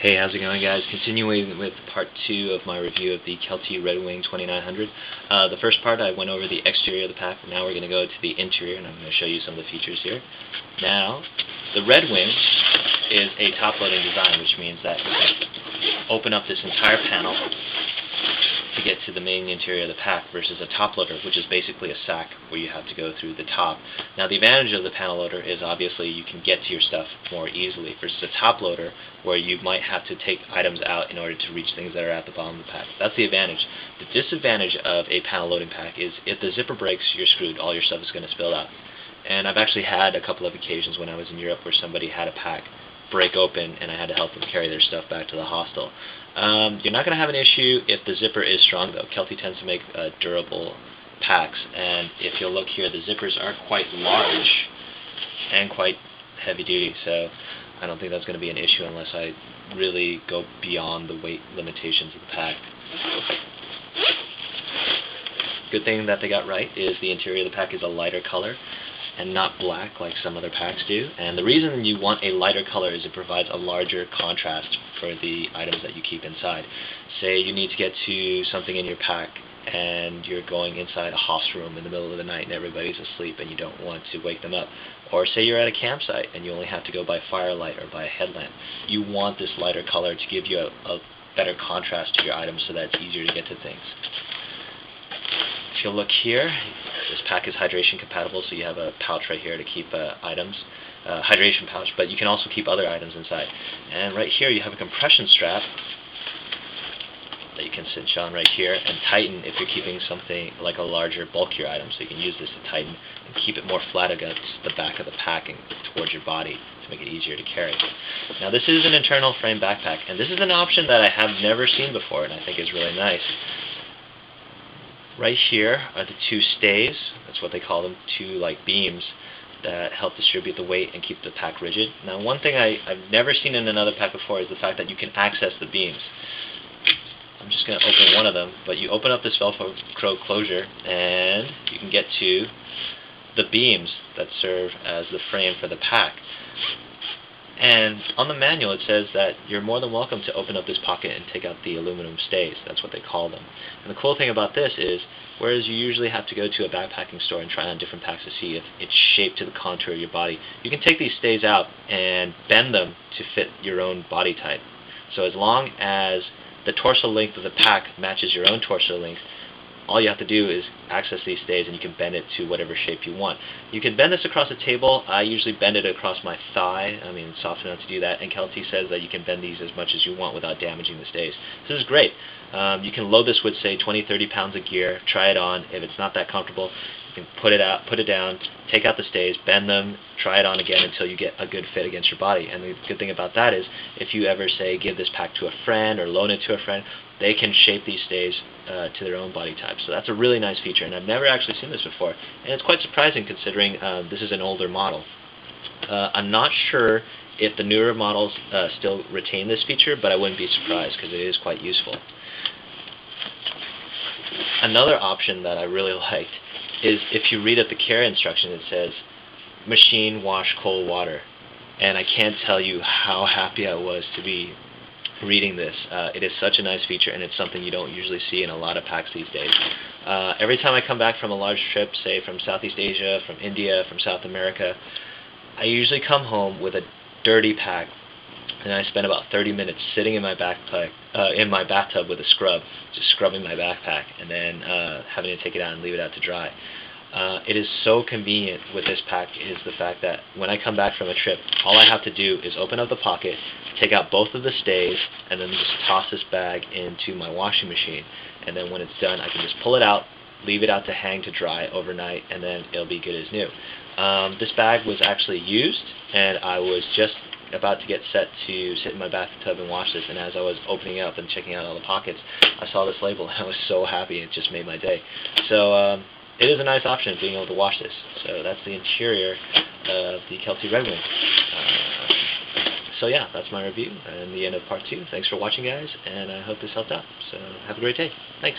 Hey, how's it going, guys? Continuing with part 2 of my review of the Kelty Redwing 2900. The first part I went over the exterior of the pack. Now we're going to go to the interior, and I'm going to show you some of the features here. Now, the Redwing is a top-loading design, which means that you can open up this entire panel to get to the main interior of the pack versus a top loader, which is basically a sack where you have to go through the top. Now, the advantage of the panel loader is obviously you can get to your stuff more easily versus a top loader where you might have to take items out in order to reach things that are at the bottom of the pack. That's the advantage. The disadvantage of a panel loading pack is if the zipper breaks, you're screwed. All your stuff is going to spill out. And I've actually had a couple of occasions when I was in Europe where somebody had a pack break open and I had to help them carry their stuff back to the hostel. You're not going to have an issue if the zipper is strong, though. Kelty tends to make durable packs, and if you'll look here, the zippers are quite large and quite heavy duty, so I don't think that's going to be an issue unless I really go beyond the weight limitations of the pack. Good thing that they got right is the interior of the pack is a lighter color and not black like some other packs do. And the reason you want a lighter color is it provides a larger contrast for the items that you keep inside. Say you need to get to something in your pack and you're going inside a hostel room in the middle of the night and everybody's asleep and you don't want to wake them up. Or say you're at a campsite and you only have to go by firelight or by a headlamp. You want this lighter color to give you a better contrast to your items so that it's easier to get to things. If you'll look here, this pack is hydration compatible, so you have a pouch right here to keep items, hydration pouch, but you can also keep other items inside. And right here you have a compression strap that you can cinch on right here and tighten if you're keeping something like a larger, bulkier item. So you can use this to tighten and keep it more flat against the back of the pack and towards your body to make it easier to carry. Now, this is an internal frame backpack, and this is an option that I have never seen before and I think is really nice. Right here are the two stays, that's what they call them, two beams that help distribute the weight and keep the pack rigid. Now, one thing I've never seen in another pack before is the fact that you can access the beams. I'm just going to open one of them, but you open up this Velcro closure and you can get to the beams that serve as the frame for the pack. And on the manual it says that you're more than welcome to open up this pocket and take out the aluminum stays. That's what they call them. And the cool thing about this is, whereas you usually have to go to a backpacking store and try on different packs to see if it's shaped to the contour of your body, you can take these stays out and bend them to fit your own body type. So as long as the torso length of the pack matches your own torso length, all you have to do is access these stays and you can bend it to whatever shape you want. You can bend this across the table. I usually bend it across my thigh. I mean, it's soft enough to do that. And Kelty says that you can bend these as much as you want without damaging the stays. This is great. You can load this with, say, 20-30 pounds of gear. Try it on. If it's not that comfortable, you can put it out, put it down, take out the stays, bend them, try it on again until you get a good fit against your body. And the good thing about that is, if you ever, say, give this pack to a friend or loan it to a friend, they can shape these stays to their own body type. So that's a really nice feature, and I've never actually seen this before. And it's quite surprising considering this is an older model. I'm not sure if the newer models still retain this feature, but I wouldn't be surprised because it is quite useful. Another option that I really liked is if you read up the care instruction, it says machine wash cold water. And I can't tell you how happy I was to be reading this. It is such a nice feature, and it's something you don't usually see in a lot of packs these days. Every time I come back from a large trip, say from Southeast Asia, from India, from South America, I usually come home with a dirty pack, and I spend about 30 minutes sitting in my bathtub with a scrub, just scrubbing my backpack, and then having to take it out and leave it out to dry. It is so convenient with this pack is the fact that when I come back from a trip, all I have to do is open up the pocket, take out both of the stays, and then just toss this bag into my washing machine. And then when it's done, I can just pull it out, leave it out to hang to dry overnight, and then it'll be good as new. This bag was actually used, and I was just about to get set to sit in my bathtub and wash this, and as I was opening up and checking out all the pockets, I saw this label, and I was so happy. It just made my day. So it is a nice option being able to wash this. So that's the interior of the Kelty Redwing. So yeah, that's my review and the end of part 2. Thanks for watching, guys, and I hope this helped out. So have a great day. Thanks.